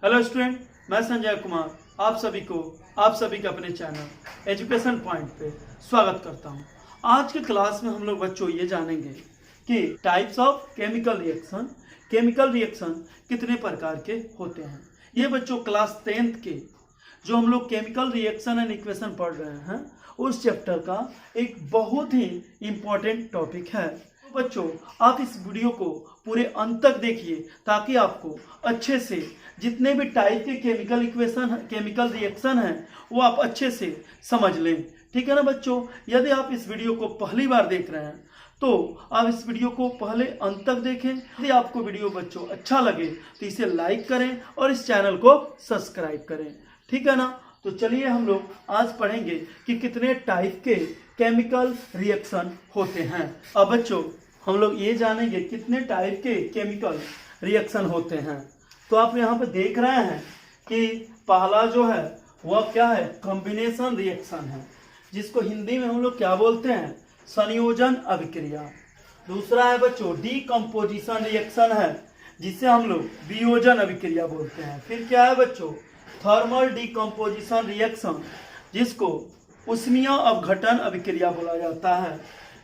Hello student, मैं संजय कुमार आप सभी का अपने चैनल एजुकेशन पॉइंट पे स्वागत करता हूं। आज के क्लास में हम लोग बच्चों ये जानेंगे कि टाइप्स ऑफ केमिकल रिएक्शन कितने प्रकार के होते हैं। ये बच्चों क्लास 10th के जो हम लोग केमिकल रिएक्शन एंड इक्वेशन पढ़ रहे हैं उस चैप्टर का एक बहुत ही इम्पोर्टेंट टॉपिक है। बच्चों आप इस वीडियो को पूरे अंत तक देखिए ताकि आपको अच्छे से जितने भी टाइप के केमिकल रिएक्शन हैं वो आप अच्छे से समझ लें। ठीक है ना बच्चों। यदि आप इस वीडियो को पहली बार देख रहे हैं तो आप इस वीडियो को पहले अंत तक देखें। यदि आपको वीडियो बच्चों अच्छा लगे तो इसे लाइक करें और इस चैनल को सब्सक्राइब करें। ठीक है ना। तो चलिए हम लोग आज पढ़ेंगे कि कितने टाइप के केमिकल रिएक्शन होते हैं। अब बच्चों हम लोग ये जानेंगे कितने टाइप के केमिकल रिएक्शन होते हैं। तो आप यहाँ पे देख रहे हैं कि पहला जो है वह क्या है, कॉम्बिनेशन रिएक्शन है, जिसको हिंदी में हम लोग क्या बोलते हैं, संयोजन अभिक्रिया। दूसरा है बच्चों डीकम्पोजिशन रिएक्शन है, जिसे हम लोग वियोजन अभिक्रिया बोलते हैं। फिर क्या है बच्चों, थर्मल डीकम्पोजिशन रिएक्शन, जिसको उष्मीय अपघटन अभिक्रिया बोला जाता है।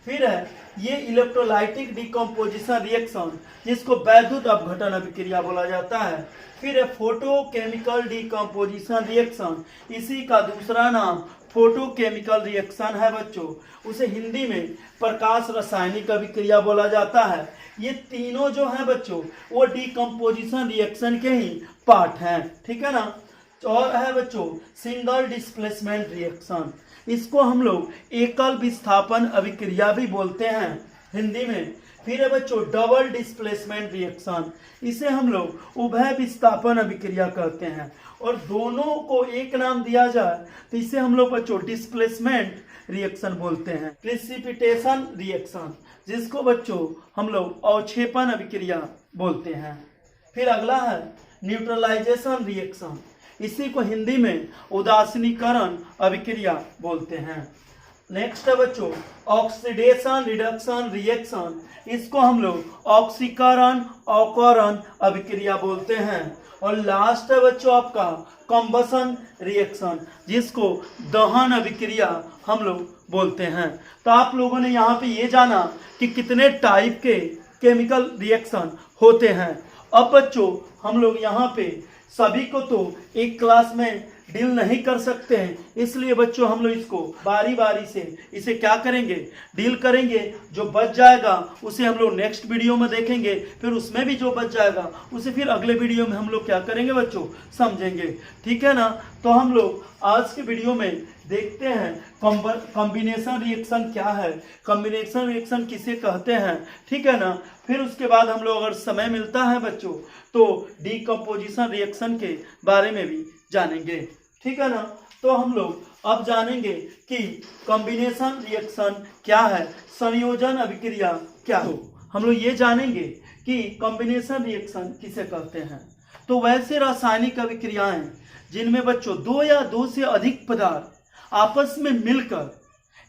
फिर है ये इलेक्ट्रोलाइटिक डीकम्पोजिशन रिएक्शन, जिसको वैद्युत अपघटन अभिक्रिया बोला जाता है। फिर है फोटोकेमिकल डीकम्पोजिशन रिएक्शन, इसी का दूसरा नाम फोटोकेमिकल रिएक्शन है बच्चों। उसे हिंदी में प्रकाश रासायनिक अभिक्रिया बोला जाता है। ये तीनों जो है बच्चों वो डीकम्पोजिशन रिएक्शन के ही पार्ट हैं। ठीक है ना। और है बच्चों सिंगल डिस्प्लेसमेंट रिएक्शन, इसको हम लोग एकल विस्थापन अभिक्रिया भी बोलते हैं हिंदी में। फिर है बच्चों डबल डिस्प्लेसमेंट रिएक्शन, इसे हम लोग उभय विस्थापन अभिक्रिया कहते हैं। और दोनों को एक नाम दिया जाए तो इसे हम लोग बच्चों डिस्प्लेसमेंट रिएक्शन बोलते हैं। प्रेसिपिटेशन रिएक्शन, जिसको बच्चों हम लोग अवक्षेपण अभिक्रिया बोलते हैं। फिर अगला है न्यूट्रलाइजेशन रिएक्शन, इसी को हिंदी में उदासीनीकरण अभिक्रिया बोलते हैं। नेक्स्ट है बच्चों ऑक्सीडेशन रिडक्शन रिएक्शन, इसको हम लोग ऑक्सीकरण अवकरण अभिक्रिया बोलते हैं। और लास्ट है बच्चों आपका कंबसन रिएक्शन, जिसको दहन अभिक्रिया हम लोग बोलते हैं। तो आप लोगों ने यहाँ पे ये जाना कि कितने टाइप के केमिकल रिएक्शन होते हैं। अब बच्चों हम लोग यहाँ पे सभी को तो एक क्लास में डील नहीं कर सकते हैं, इसलिए बच्चों हम लोग इसको बारी बारी से इसे क्या करेंगे, डील करेंगे। जो बच जाएगा उसे हम लोग नेक्स्ट वीडियो में देखेंगे, फिर उसमें भी जो बच जाएगा उसे फिर अगले वीडियो में हम लोग क्या करेंगे बच्चों, समझेंगे। ठीक है ना। तो हम लोग आज के वीडियो में देखते हैं कॉम्बिनेशन रिएक्शन क्या है, कॉम्बिनेशन रिएक्शन किसे कहते हैं। ठीक है ना। फिर उसके बाद हम लोग अगर समय मिलता है बच्चों तो डीकम्पोजिशन रिएक्शन के बारे में भी जानेंगे। ठीक है ना। तो हम लोग अब जानेंगे कि कॉम्बिनेशन रिएक्शन क्या है, संयोजन अभिक्रिया क्या हो। हम लोग ये जानेंगे कि कॉम्बिनेशन रिएक्शन किसे कहते हैं। तो वैसे रासायनिक अभिक्रियाएं जिनमें बच्चों दो या दो से अधिक पदार्थ आपस में मिलकर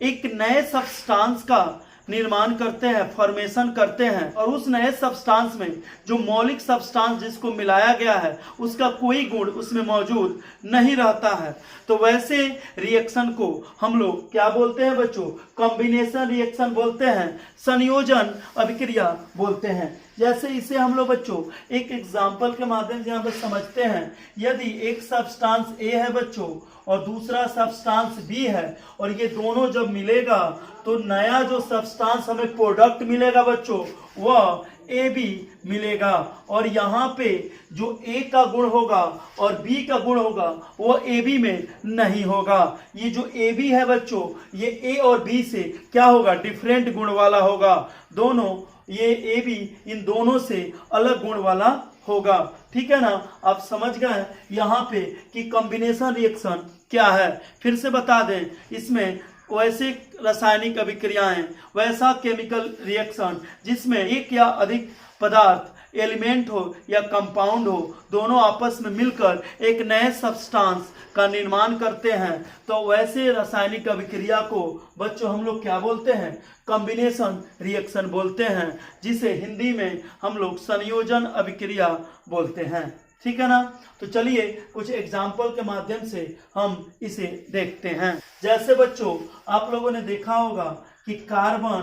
एक नए सब्सटेंस का निर्माण करते हैं, फॉर्मेशन करते हैं, और उस नए सब्सटेंस में जो मौलिक सब्सटेंस जिसको मिलाया गया है उसका कोई गुण उसमें मौजूद नहीं रहता है, तो वैसे रिएक्शन को हम लोग क्या बोलते हैं बच्चों, कॉम्बिनेशन रिएक्शन बोलते हैं, संयोजन अभिक्रिया बोलते हैं। जैसे इसे हम लोग बच्चों एक एग्जाम्पल के माध्यम से यहाँ पर समझते हैं। यदि एक सब्सटेंस ए है बच्चों और दूसरा सब्सटेंस बी है, और ये दोनों जब मिलेगा तो नया जो सब्सटेंस हमें प्रोडक्ट मिलेगा बच्चों वह ए बी मिलेगा। और यहाँ पे जो ए का गुण होगा और बी का गुण होगा वो ए बी में नहीं होगा। ये जो ए बी है बच्चों ये ए और बी से क्या होगा, डिफरेंट गुण वाला होगा। दोनों ये ए बी इन दोनों से अलग गुण वाला होगा। ठीक है ना। आप समझ गए यहाँ पे कि कॉम्बिनेशन रिएक्शन क्या है। फिर से बता दें, इसमें वैसे रासायनिक अभिक्रियाएं, वैसा केमिकल रिएक्शन जिसमें एक या अधिक पदार्थ एलिमेंट हो या कंपाउंड हो, दोनों आपस में मिलकर एक नए सब्सटेंस का निर्माण करते हैं, तो वैसे रासायनिक अभिक्रिया को बच्चों हम लोग क्या बोलते हैं, कॉम्बिनेशन रिएक्शन बोलते हैं, जिसे हिंदी में हम लोग संयोजन अभिक्रिया बोलते हैं। ठीक है ना। तो चलिए कुछ एग्जाम्पल के माध्यम से हम इसे देखते हैं। जैसे बच्चों आप लोगों ने देखा होगा कि कार्बन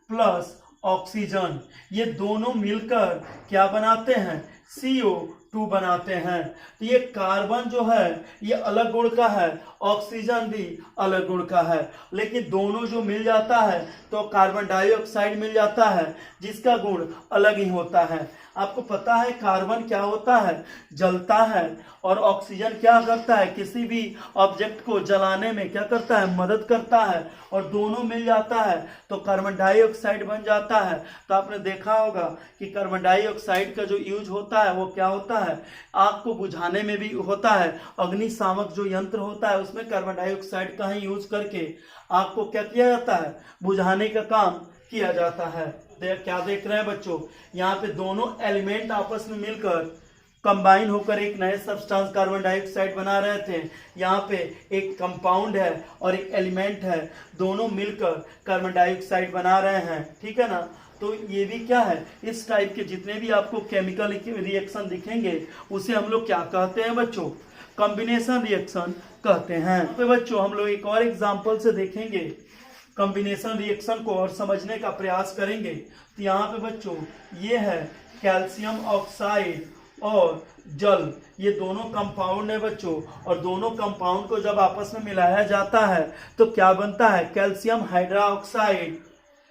प्लस ऑक्सीजन ये दोनों मिलकर क्या बनाते हैं, CO2 बनाते हैं। तो ये कार्बन जो है ये अलग गुण का है, ऑक्सीजन भी अलग गुण का है, लेकिन दोनों जो मिल जाता है तो कार्बन डाइऑक्साइड मिल जाता है जिसका गुण अलग ही होता है। आपको पता है कार्बन क्या होता है, जलता है, और ऑक्सीजन क्या करता है, किसी भी ऑब्जेक्ट को जलाने में क्या करता है, मदद करता है, और दोनों मिल जाता है तो कार्बन डाइऑक्साइड बन जाता है। तो आपने देखा होगा कि कार्बन डाइऑक्साइड का जो यूज होता है वो क्या होता है, आग को बुझाने में भी होता है। अग्निशामक जो यंत्र होता है उसमें कार्बन डाइऑक्साइड का ही यूज करके आग को क्या किया जाता है, बुझाने का काम किया जाता है। क्या देख रहे हैं बच्चों, यहाँ पे दोनों एलिमेंट आपस में मिलकर कंबाइन होकर एक नए सब्सटेंस कार्बन डाइऑक्साइड बना रहे थे। यहाँ पे एक कंपाउंड है और एक एलिमेंट है, दोनों मिलकर कार्बन डाइऑक्साइड बना रहे हैं, ठीक है ना। तो ये भी क्या है, इस टाइप के जितने भी आपको केमिकल रिएक्शन दिखेंगे उसे हम लोग क्या कहते हैं बच्चों, कॉम्बिनेशन रिएक्शन कहते हैं। यहाँ पे बच्चों हम लोग एक और एग्जाम्पल से देखेंगे कॉम्बिनेशन रिएक्शन को और समझने का प्रयास करेंगे। तो यहाँ पे बच्चों ये है कैल्शियम ऑक्साइड और जल, ये दोनों कंपाउंड है बच्चों, और दोनों कंपाउंड को जब आपस में मिलाया जाता है तो क्या बनता है, कैल्शियम हाइड्रोक्साइड।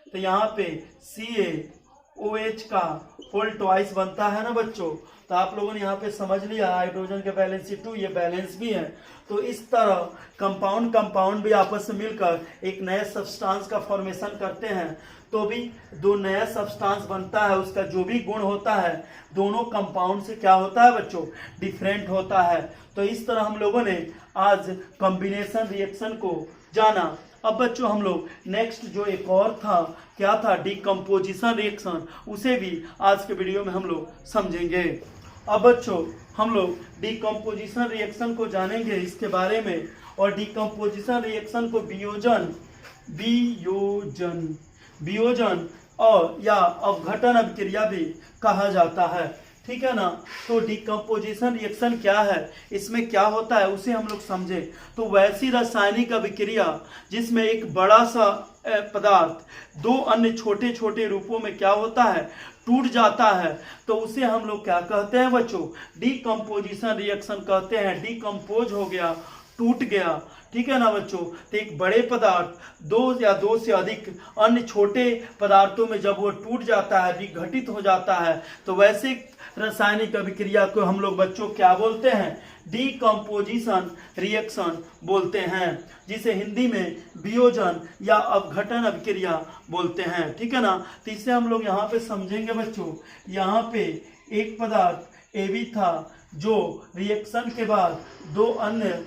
तो यहाँ पे CaOH का होल ट्वाइस बनता है ना बच्चों। तो आप लोगों ने यहाँ पे समझ लिया हाइड्रोजन के वैलेंस 2, ये बैलेंस भी है। तो इस तरह कंपाउंड भी आपस में मिलकर एक नए सब्सटेंस का फॉर्मेशन करते हैं। तो भी दो नया सब्सटेंस बनता है, उसका जो भी गुण होता है दोनों कंपाउंड से क्या होता है बच्चों, डिफरेंट होता है। तो इस तरह हम लोगों ने आज कॉम्बिनेशन रिएक्शन को जाना। अब बच्चों हम लोग नेक्स्ट जो एक और था, क्या था, डिकम्पोजिशन रिएक्शन, उसे भी आज के वीडियो में हम लोग समझेंगे। अब बच्चों हम लोग डिकम्पोजिशन रिएक्शन को जानेंगे इसके बारे में, और डिकम्पोजिशन रिएक्शन को वियोजन और या अवघटन अभिक्रिया भी कहा जाता है, ठीक है ना। तो डिकम्पोजिशन रिएक्शन क्या है, इसमें क्या होता है उसे हम लोग समझे। तो वैसी रासायनिक अभिक्रिया जिसमें एक बड़ा सा पदार्थ दो अन्य छोटे छोटे रूपों में क्या होता है, टूट जाता है, तो उसे हम लोग क्या कहते हैं बच्चों, डिकम्पोजिशन रिएक्शन कहते हैं। डिकम्पोज हो गया, टूट गया, ठीक है ना बच्चों। तो एक बड़े पदार्थ दो या दो से अधिक अन्य छोटे पदार्थों में जब वो टूट जाता है, विघटित हो जाता है, तो वैसे रासायनिक अभिक्रिया को हम लोग बच्चों क्या बोलते हैं, डिकम्पोजिशन रिएक्शन बोलते हैं, जिसे हिंदी में वियोजन या अवघटन अभिक्रिया बोलते हैं, ठीक है ना। तो इसे हम लोग यहाँ पे समझेंगे बच्चों। यहाँ पे एक पदार्थ AB था जो रिएक्शन के बाद दो अन्य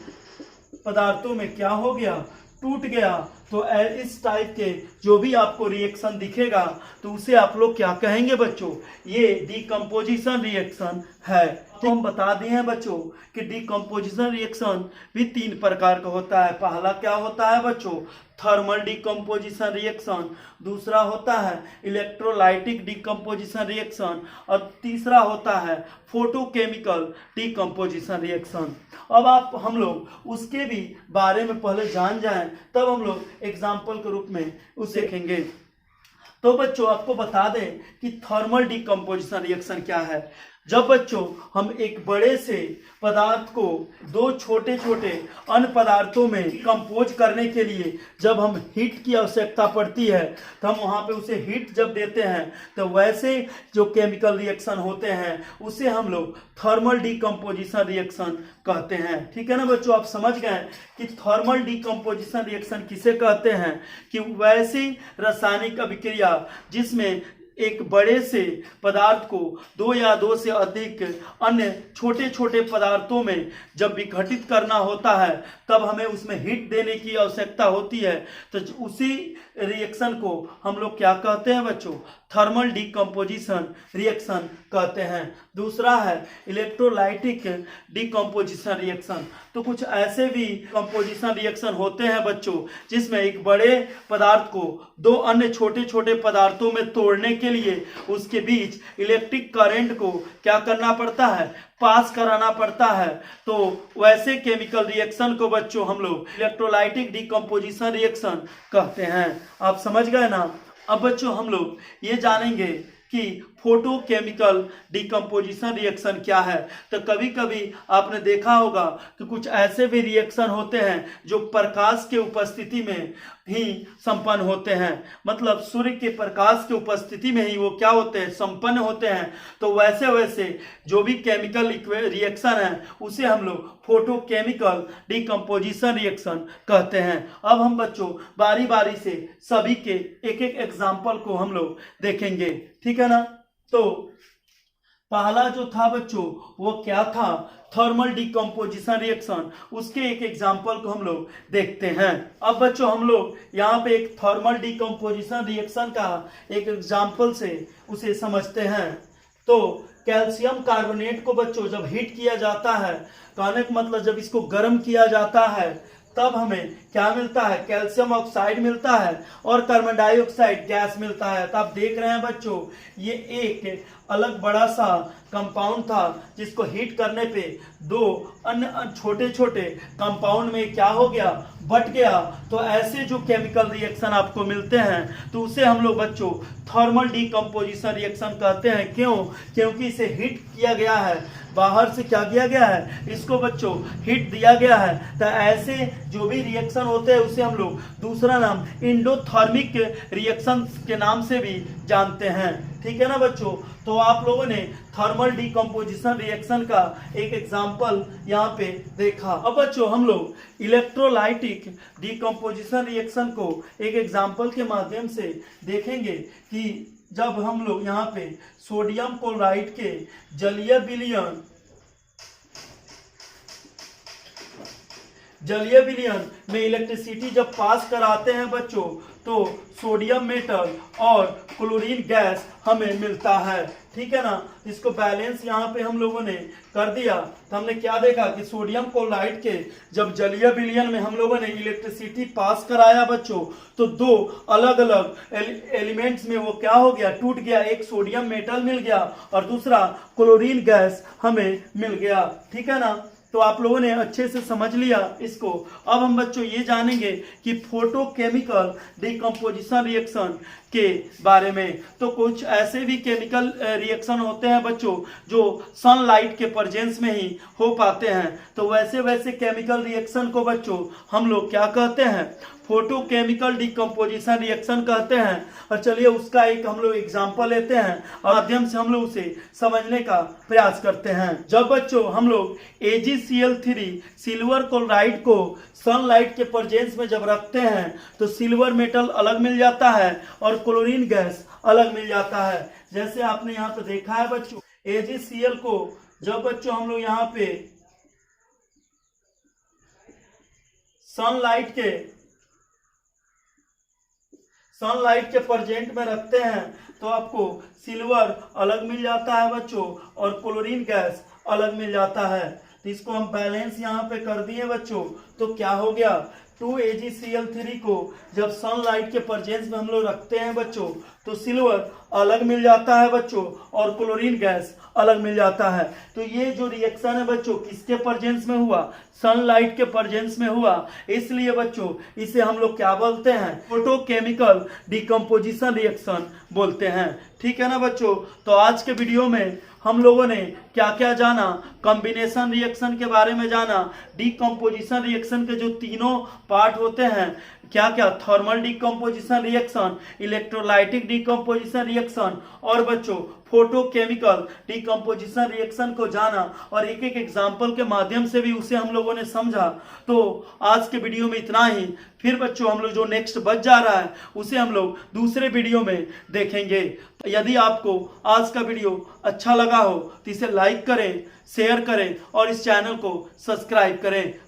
पदार्थों में क्या हो गया, टूट गया। तो इस टाइप के जो भी आपको रिएक्शन दिखेगा तो उसे आप लोग क्या कहेंगे बच्चों, ये डिकम्पोजिशन रिएक्शन है। तो हम बता दिए हैं बच्चों कि डिकम्पोजिशन रिएक्शन भी 3 प्रकार का होता है। पहला क्या होता है बच्चों, थर्मल डिकम्पोजिशन रिएक्शन, दूसरा होता है इलेक्ट्रोलाइटिक डिकम्पोजिशन रिएक्शन, और तीसरा होता है फोटोकेमिकल डिकम्पोजिशन रिएक्शन। अब आप हम लोग उसके भी बारे में पहले जान जाएं, तब हम लोग एग्जाम्पल के रूप में उसे देखेंगे। तो बच्चों आपको बता दें कि थर्मल डिकम्पोजिशन रिएक्शन क्या है। जब बच्चों हम एक बड़े से पदार्थ को दो छोटे छोटे अन्य पदार्थों में कंपोज करने के लिए जब हम हीट की आवश्यकता पड़ती है, तो हम वहाँ पे उसे हीट जब देते हैं तो वैसे जो केमिकल रिएक्शन होते हैं उसे हम लोग थर्मल डिकम्पोजिशन रिएक्शन कहते हैं, ठीक है ना बच्चों। आप समझ गए कि थर्मल डिकम्पोजिशन रिएक्शन किसे कहते हैं, कि वैसी रासायनिक अभिक्रिया जिसमें एक बड़े से पदार्थ को दो या दो से अधिक अन्य छोटे छोटे पदार्थों में जब विघटित करना होता है तब हमें उसमें हीट देने की आवश्यकता होती है। तो उसी रिएक्शन को हम लोग क्या कहते हैं बच्चों? थर्मल डीकम्पोजिशन रिएक्शन कहते हैं। दूसरा है इलेक्ट्रोलाइटिक डीकम्पोजिशन रिएक्शन। तो कुछ ऐसे भी कंपोजिशन रिएक्शन होते हैं बच्चों जिसमें एक बड़े पदार्थ को दो अन्य छोटे छोटे पदार्थों में तोड़ने के लिए उसके बीच इलेक्ट्रिक करंट को क्या करना पड़ता है? पास कराना पड़ता है। तो वैसे केमिकल रिएक्शन को बच्चों हम लोग इलेक्ट्रोलाइटिक डीकम्पोजिशन रिएक्शन कहते हैं। आप समझ गए ना? अब बच्चों हम लोग ये जानेंगे कि फोटोकेमिकल डीकम्पोजिशन रिएक्शन क्या है। तो कभी कभी आपने देखा होगा कि कुछ ऐसे भी रिएक्शन होते हैं जो प्रकाश के उपस्थिति में ही संपन्न होते हैं, मतलब सूर्य के प्रकाश के उपस्थिति में ही वो क्या होते हैं? संपन्न होते हैं। तो वैसे वैसे जो भी केमिकल रिएक्शन है उसे हम लोग फोटोकेमिकल डीकम्पोजिशन रिएक्शन कहते हैं। अब हम बच्चों बारी बारी से सभी के एक एक एग्जाम्पल को हम लोग देखेंगे, ठीक है ना? तो पहला जो था बच्चों वो क्या था? Thermal decomposition reaction. उसके एक एग्जाम्पल को हम लोग देखते हैं। अब बच्चों हम लोग यहाँ पे एक थर्मल डीकम्पोजिशन रिएक्शन का एक एग्जाम्पल से उसे समझते हैं। तो कैल्शियम कार्बोनेट को बच्चों जब हीट किया जाता है, कहने का मतलब जब इसको गर्म किया जाता है तब हमें क्या मिलता है? कैल्शियम ऑक्साइड मिलता है और कार्बन डाइऑक्साइड गैस मिलता है। तो आप देख रहे हैं बच्चों ये एक अलग बड़ा सा कंपाउंड था जिसको हीट करने पे दो अन्य छोटे छोटे कंपाउंड में क्या हो गया? बट गया। तो ऐसे जो केमिकल रिएक्शन आपको मिलते हैं तो उसे हम लोग बच्चों थर्मल डीकम्पोजिशन रिएक्शन कहते हैं। क्यों? क्योंकि इसे हीट किया गया है, बाहर से क्या किया गया है? इसको बच्चों हीट दिया गया है। तो ऐसे जो भी रिएक्शन होते हैं उसे हम लोग दूसरा नाम एंडोथर्मिक रिएक्शन के नाम से भी जानते हैं, ठीक है ना बच्चों? तो आप लोगों ने थर्मल डीकम्पोजिशन रिएक्शन का एक एग्जाम्पल यहाँ पे देखा। अब बच्चों हम लोग इलेक्ट्रोलाइटिक डीकम्पोजिशन रिएक्शन को एक एग्जाम्पल के माध्यम से देखेंगे कि जब हम लोग यहाँ पे सोडियम क्लोराइड के जलीय विलयन में इलेक्ट्रिसिटी जब पास कराते हैं बच्चों तो सोडियम मेटल और क्लोरीन गैस हमें मिलता है, ठीक है ना? इसको बैलेंस यहाँ पे हम लोगों ने कर दिया। तो हमने क्या देखा कि सोडियम क्लोराइड के जब जलीय विलयन में हम लोगों ने इलेक्ट्रिसिटी पास कराया बच्चों तो दो अलग अलग एलिमेंट्स में वो क्या हो गया? टूट गया। एक सोडियम मेटल मिल गया और दूसरा क्लोरीन गैस हमें मिल गया, ठीक है ना? तो आप लोगों ने अच्छे से समझ लिया इसको। अब हम बच्चों ये जानेंगे कि फोटोकेमिकल डीकम्पोजिशन रिएक्शन के बारे में। तो कुछ ऐसे भी केमिकल रिएक्शन होते हैं बच्चों जो सनलाइट के प्रेजेंस में ही हो पाते हैं। तो वैसे वैसे केमिकल रिएक्शन को बच्चों हम लोग क्या कहते हैं? फोटोकेमिकल डीकम्पोजिशन रिएक्शन कहते हैं। और चलिए उसका एक हम लोग एग्जांपल लेते हैं और माध्यम से हम लोग उसे समझने का प्रयास करते हैं। जब बच्चों हम लोग AgCl3 सिल्वर क्लोराइड को सनलाइट के प्रेजेंस में जब रखते हैं तो सिल्वर मेटल अलग मिल जाता है और क्लोरीन गैस अलग मिल जाता है। जैसे आपने यहाँ पे देखा है बच्चों AgCl को जब बच्चों हम लोग यहाँ पे सनलाइट के प्रेजेंट में रखते हैं तो आपको सिल्वर अलग मिल जाता है बच्चों और क्लोरीन गैस अलग मिल जाता है। तो इसको हम बैलेंस यहाँ पे कर दिए बच्चों। तो क्या हो गया? 2AgCl3 को जब सनलाइट के प्रेजेंस में हम लोग रखते हैं बच्चों तो सिल्वर अलग मिल जाता है बच्चों और क्लोरीन गैस अलग मिल जाता है। तो ये जो रिएक्शन है बच्चों किसके प्रेजेंस में हुआ? सनलाइट के प्रेजेंस में हुआ। इसलिए बच्चों इसे हम लोग क्या बोलते हैं? फोटोकेमिकल डीकम्पोजिशन रिएक्शन बोलते हैं, ठीक है ना बच्चों? तो आज के वीडियो में हम लोगों ने क्या क्या जाना? कॉम्बिनेशन रिएक्शन के बारे में जाना, डीकम्पोजिशन रिएक्शन के जो तीनों पार्ट होते हैं क्या क्या? Thermal decomposition reaction, electrolytic decomposition reaction और बच्चों फोटोकेमिकल डीकम्पोजिशन रिएक्शन को जाना और एक एक एग्जाम्पल के माध्यम से भी उसे हम लोगों ने समझा। तो आज के वीडियो में इतना ही। फिर बच्चों हम लोग जो नेक्स्ट बच जा रहा है उसे हम लोग दूसरे वीडियो में देखेंगे। यदि आपको आज का वीडियो अच्छा लगा हो तो इसे लाइक करें, शेयर करें और इस चैनल को सब्सक्राइब करें।